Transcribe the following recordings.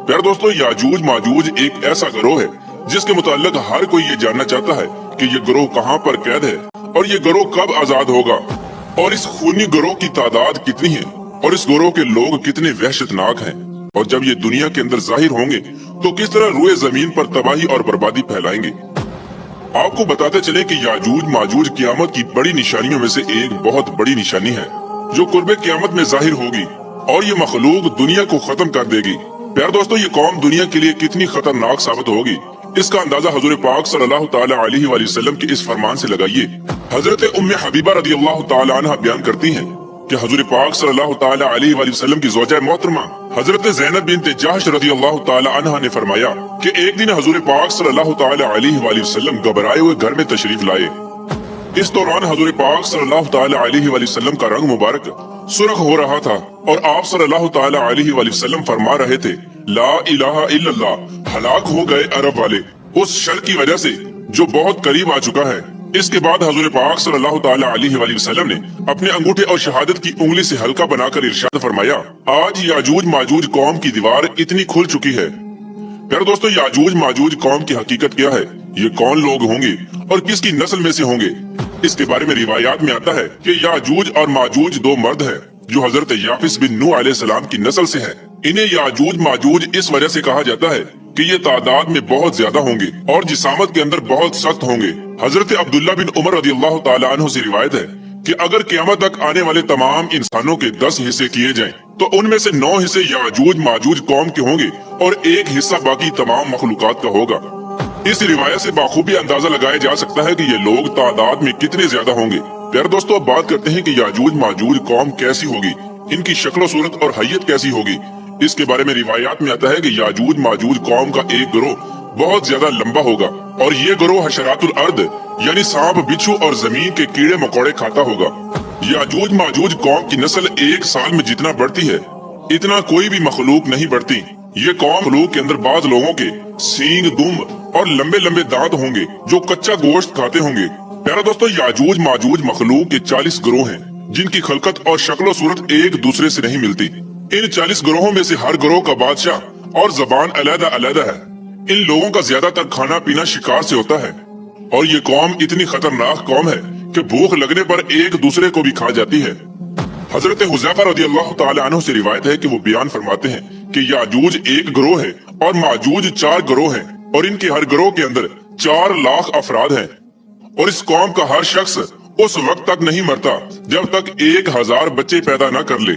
प्यारे दोस्तों, याजूज माजूज एक ऐसा गिरोह है जिसके मुताल्लिक हर कोई ये जानना चाहता है कि ये गिरोह कहाँ पर कैद है और ये गिरोह कब आजाद होगा, और इस खूनी गिरोह की तादाद कितनी है और इस गिरोह के लोग कितने वहशतनाक हैं, और जब ये दुनिया के अंदर जाहिर होंगे तो किस तरह रुए जमीन पर तबाही और बर्बादी फैलाएंगे। आपको बताते चले कि याजूज माजूज कियामत की बड़ी निशानियों में से एक बहुत बड़ी निशानी है जो कुर्बे कियामत में जाहिर होगी और ये मखलूक दुनिया को खत्म कर देगी। प्यारे दोस्तों, ये कौम दुनिया के लिए कितनी खतरनाक साबित होगी, इसका अंदाजा हुजूर पाक सल्लल्लाहु तआला अलैहि वसल्लम के इस फरमान से लगाइए। हजरत उम्मे हबीबा रदियल्लाहु तआला अन्हा बयान करती हैं कि हुजूर पाक सल्लल्लाहु तआला अलैहि वसल्लम की ज़ौजा मोहतरमा हजरत ज़ैनब बिन्त जहश रदियल्लाहु तआला अन्हा ने फरमाया कि एक दिन हुजूर पाक सल्लल्लाहु तआला अलैहि वसल्लम घबराए हुए घर में तशरीफ लाए। इस दौरान हुजूर पाक सल्लल्लाहु तआला अलैहि वसल्लम का रंग मुबारक सुर्ख हो रहा था और आप सल्लल्लाहु तआला अलैहि वसल्लम फरमा रहे थे, ला इलाहा इल्लल्लाह, हलाक हो गए अरब वाले उस शर की वजह से जो बहुत करीब आ चुका है। इसके बाद हुजूर पाक सल्लल्लाहु तआला अलैहि वसल्लम ने अपने अंगूठे और शहादत की उंगली से हल्का बनाकर इरशाद फरमाया, आज याजूज माजूज कौम की दीवार इतनी खुल चुकी है। प्यारे दोस्तों, याजूज माजूज कौम की हकीकत क्या है, ये कौन लोग होंगे और किसकी नस्ल में से होंगे, इसके बारे में रिवायात में आता है कि याजूज और माजूज दो मर्द हैं जो हजरत याफिस बिन नूह अलैहिस्सलाम की नस्ल से हैं। इन्हें याजूज माजूज इस वजह से कहा जाता है कि ये तादाद में बहुत ज्यादा होंगे और जिसामत के अंदर बहुत सख्त होंगे। हजरत अब्दुल्ला बिन उमर रदियल्लाहु तआला अन्हु से रिवायत है कि अगर क़यामत तक आने वाले तमाम इंसानों के 10 हिस्से किए जाएं, तो उनमें से 9 हिस्से याजूज माजूज कौम के होंगे और 1 हिस्सा बाकी तमाम मखलूकात का होगा। इस रिवायत से बाखूबी अंदाजा लगाया जा सकता है कि ये लोग तादाद में कितने ज्यादा होंगे। प्यारे दोस्तों, अब बात करते हैं कि याजूज माजूज कौम कैसी होगी, इनकी शक्ल सूरत और हैयत कैसी होगी। इसके बारे में रिवायात में आता है कि याजूज माजूज कौम का एक गिरोह बहुत ज्यादा लंबा होगा और ये गिरोह हशरातुल अर्द यानी सांप बिच्छू और जमीन के कीड़े मकोड़े खाता होगा। याजूज माजूज कौम की नस्ल 1 साल में जितना बढ़ती है इतना कोई भी मखलूक नहीं बढ़ती। ये कौम मखलूक के अंदर बाद लोगों के सींग, दुम और लंबे लंबे दांत होंगे जो कच्चा गोश्त खाते होंगे। प्यारा दोस्तों, याजूज माजूज मखलूक के 40 गिरोह हैं जिनकी खलकत और शक्ल सूरत एक दूसरे से नहीं मिलती। इन 40 गिरोहों में से हर गिरोह का बादशाह और जबान अलग अलग है। इन लोगों का ज्यादातर खाना पीना शिकार से होता है और ये कौम इतनी खतरनाक कौम है कि भूख लगने पर एक दूसरे को भी खा जाती है। हजरत हुज़ैफा रदियल्लाहु तआला अन्हु से रिवायत है कि वो बयान फरमाते हैं कि याजूज एक गिरोह है और माजूज 4 गिरोह हैं और इनके हर गिरोह के अंदर 4 लाख अफराद हैं और इस कौम का हर शख्स उस वक्त तक नहीं मरता जब तक 1000 बच्चे पैदा न कर ले।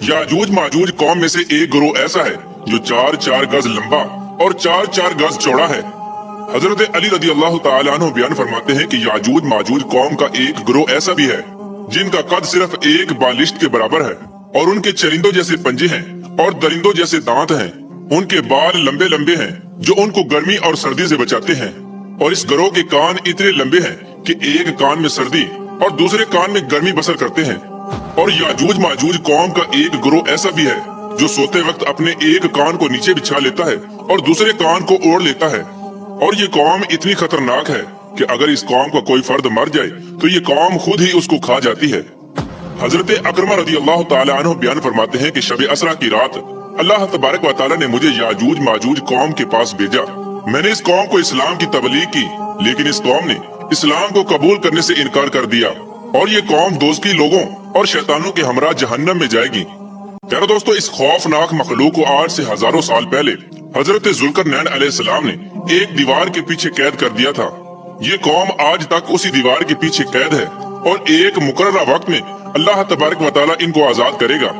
याजूज माजूज कौम में से एक गिरोह ऐसा है जो 4-4 गज लंबा और 4-4 गज चौड़ा है। हजरत अली रदियल्लाहु तआला अन्हु बयान फरमाते हैं कि याजूज माजूज कौम का एक गिरोह ऐसा भी है जिनका कद सिर्फ 1 बालिश्त के बराबर है और उनके चरिंदों जैसे पंजे हैं और दरिंदों जैसे दांत हैं। उनके बाल लंबे लंबे हैं जो उनको गर्मी और सर्दी से बचाते हैं और इस गिरोह के कान इतने लंबे हैं कि एक कान में सर्दी और दूसरे कान में गर्मी बसर करते हैं। और याजूज माजूज कौम का एक गिरोह ऐसा भी है जो सोते वक्त अपने एक कान को नीचे बिछा लेता है और दूसरे कान को ओढ़ लेता है। और ये कौम इतनी खतरनाक है कि अगर इस कौम का कोई फर्द मर जाए तो ये कौम खुद ही उसको खा जाती है। हजरत अकरमा रदियल्लाहु तआला अन्हु बयान फरमाते हैं कि शब असरा की रात अल्लाह तबारक व तआला ने मुझे याजूज माजूज कौम के पास भेजा। मैंने इस कौम को इस्लाम की तबलीग की, लेकिन इस कौम ने इस्लाम को कबूल करने से इनकार कर दिया और ये कौम दोज़खी लोगों और शैतानों के हमरा जहन्नम में जाएगी। प्यारे दोस्तों, इस खौफनाक मखलूक को आज से हजारों साल पहले हजरत जुल्करनैन अलैहिस्सलाम ने एक दीवार के पीछे कैद कर दिया था। ये कौम आज तक उसी दीवार के पीछे कैद है और एक मुकर्ररा वक्त में अल्लाह तबारक व तआला इनको आजाद करेगा।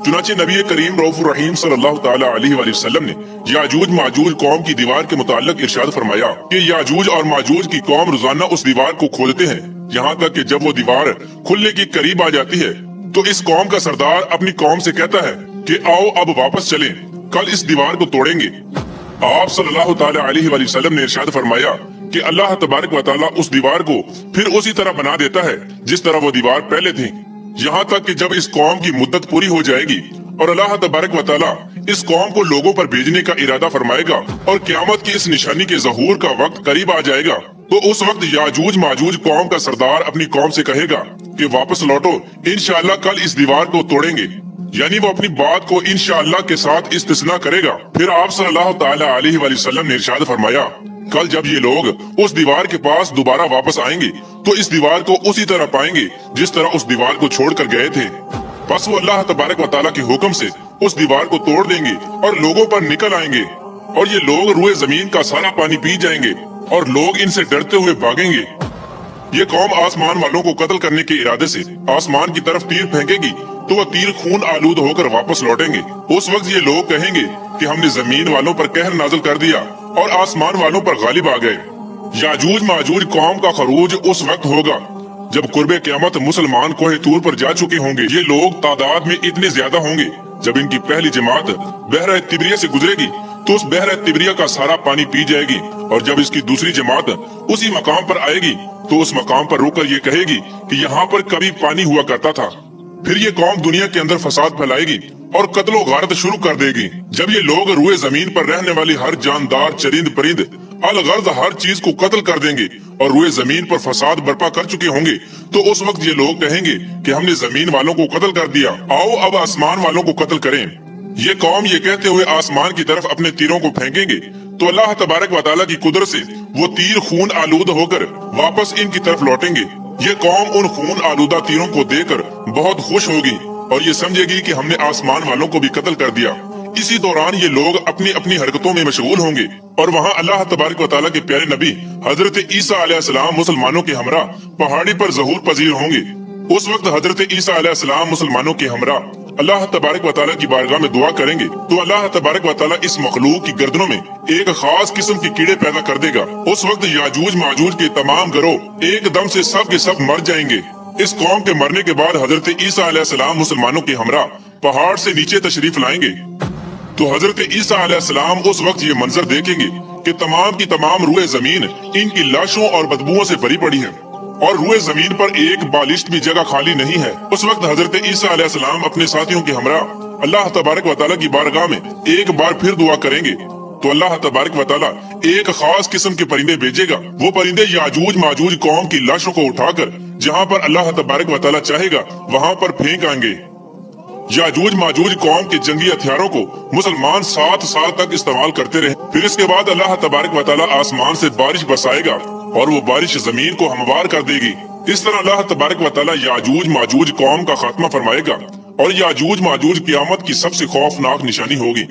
चुनाचे नबी करीम रऊफुर रहीम सल्लल्लाहु तआला अलैहि वसल्लम ने याजूज माजूज कौम की दीवार के मुताल्लिक इरशाद फरमाया कि याजूज और माजूज की कौम रोजाना उस दीवार को खोदते हैं, यहाँ तक कि जब वो दीवार खुलने के करीब आ जाती है तो इस कौम का सरदार अपनी कौम से कहता है कि आओ अब वापस चलें, कल इस दीवार को तोड़ेंगे। आप सल्लल्लाहु तआला अलैहि वसल्लम ने इरशाद फरमाया कि अल्लाह तबारक व तआला उस दीवार को फिर उसी तरह बना देता है जिस तरह वो दीवार पहले थी, यहाँ तक कि जब इस कौम की मुद्दत पूरी हो जाएगी और अल्लाह तबारक व तआला इस कौम को लोगों पर भेजने का इरादा फरमाएगा और क़यामत की इस निशानी के ज़हूर का वक्त करीब आ जाएगा, तो उस वक्त याजूज माजूज कौम का सरदार अपनी कौम से कहेगा कि वापस लौटो, इंशाअल्लाह कल इस दीवार को तोड़ेंगे। यानी वो अपनी बात को इंशाअल्लाह के साथ इस्तिस्ना करेगा। फिर आप सल्लल्लाहु ताला अलैहि वसल्लम ने इरशाद फरमाया, कल जब ये लोग उस दीवार के पास दोबारा वापस आएंगे तो इस दीवार को उसी तरह पाएंगे जिस तरह उस दीवार को छोड़कर गए थे। बस वो अल्लाह तबारक व तआला के हुक्म से उस दीवार को तोड़ देंगे और लोगों पर निकल आएंगे और ये लोग रुए जमीन का सारा पानी पी जाएंगे और लोग इनसे डरते हुए भागेंगे। ये कौम आसमान वालों को कत्ल करने के इरादे से आसमान की तरफ तीर फेंकेगी तो वह तीर खून आलूद होकर वापस लौटेंगे। उस वक्त ये लोग कहेंगे कि हमने जमीन वालों पर कहर नाज़िल कर दिया और आसमान वालों पर गालिब आ गए। याजूज माजूज कौम का खरूज उस वक्त होगा जब कुर्बे क़यामत मुसलमान कोहे तूर पर जा चुके होंगे। ये लोग तादाद में इतने ज्यादा होंगे, जब इनकी पहली जमात बहरा तिबरिया से गुजरेगी तो उस बहरा तिबरिया का सारा पानी पी जाएगी और जब इसकी दूसरी जमात उसी मकाम पर आएगी तो उस मकाम पर रुककर ये कहेगी कि यहाँ पर कभी पानी हुआ करता था। फिर ये कौम दुनिया के अंदर फसाद फैलाएगी और कत्लो गारत शुरू कर देगी। जब ये लोग रुए जमीन पर रहने वाली हर जानदार चरिंद परिंद अलगर्ज हर चीज को कत्ल कर देंगे और रुए जमीन पर फसाद बर्पा कर चुके होंगे तो उस वक्त ये लोग कहेंगे कि हमने जमीन वालों को कत्ल कर दिया, आओ अब आसमान वालों को कत्ल करें। ये कौम ये कहते हुए आसमान की तरफ अपने तीरों को फेंकेंगे तो अल्लाह तबारक व तआला की कुदरत से वो तीर खून आलूद होकर वापस इनकी तरफ लौटेंगे। ये कौम उन खून आलूदा तीरों को देकर बहुत खुश होगी और ये समझेगी कि हमने आसमान वालों को भी कत्ल कर दिया। इसी दौरान ये लोग अपनी अपनी हरकतों में मशगूल होंगे और वहाँ अल्लाह तबारक व तआला के प्यारे नबी हजरत ईसा अलैहिस्सलाम मुसलमानों के हमरा पहाड़ी पर ज़हूर पजीर होंगे। उस वक्त हजरत ईसा अलैहिस्सलाम मुसलमानों के हमरा अल्लाह तबारक व तआला की बारगाह में दुआ करेंगे तो अल्लाह तबारक व तआला इस मखलूक की गर्दनों में एक खास किस्म के कीड़े पैदा कर देगा। उस वक्त याजूज माजूज के तमाम गिरोह एकदम से सब के सब मर जाएंगे। इस कौम के मरने के बाद हजरत ईसा अलैहिस्सलाम मुसलमानों के हमरा पहाड़ से नीचे तशरीफ लाएंगे तो हजरत ईसा अलैहिस्सलाम उस वक्त ये मंजर देखेंगे कि तमाम की तमाम रुए जमीन इनकी लाशों और बदबुओं से भरी पड़ी है और रुए जमीन पर एक बालिश्त भी जगह खाली नहीं है। उस वक्त हजरत ईसा अलैहिस्सलाम अपने साथियों के हमरा अल्लाह तबारक व तआला की बारगाह में एक बार फिर दुआ करेंगे तो अल्लाह तबारक व तआला एक खास किस्म के परिंदे भेजेगा। वो परिंदे याजूज माजूज कौम की लाशों को उठाकर जहाँ पर अल्लाह तबारक व तआला चाहेगा वहाँ पर फेंक आएंगे। याजूज माजूज कौम के जंगी हथियारों को मुसलमान 7 साल तक इस्तेमाल करते रहे। फिर इसके बाद अल्लाह तबारक व तआला आसमान से बारिश बरसाएगा और वो बारिश जमीन को हमवार कर देगी। इस तरह अल्लाह तबारक व तआला याजूज माजूज कौम का खात्मा फरमाएगा और याजूज माजूज क़यामत की सबसे खौफनाक निशानी होगी।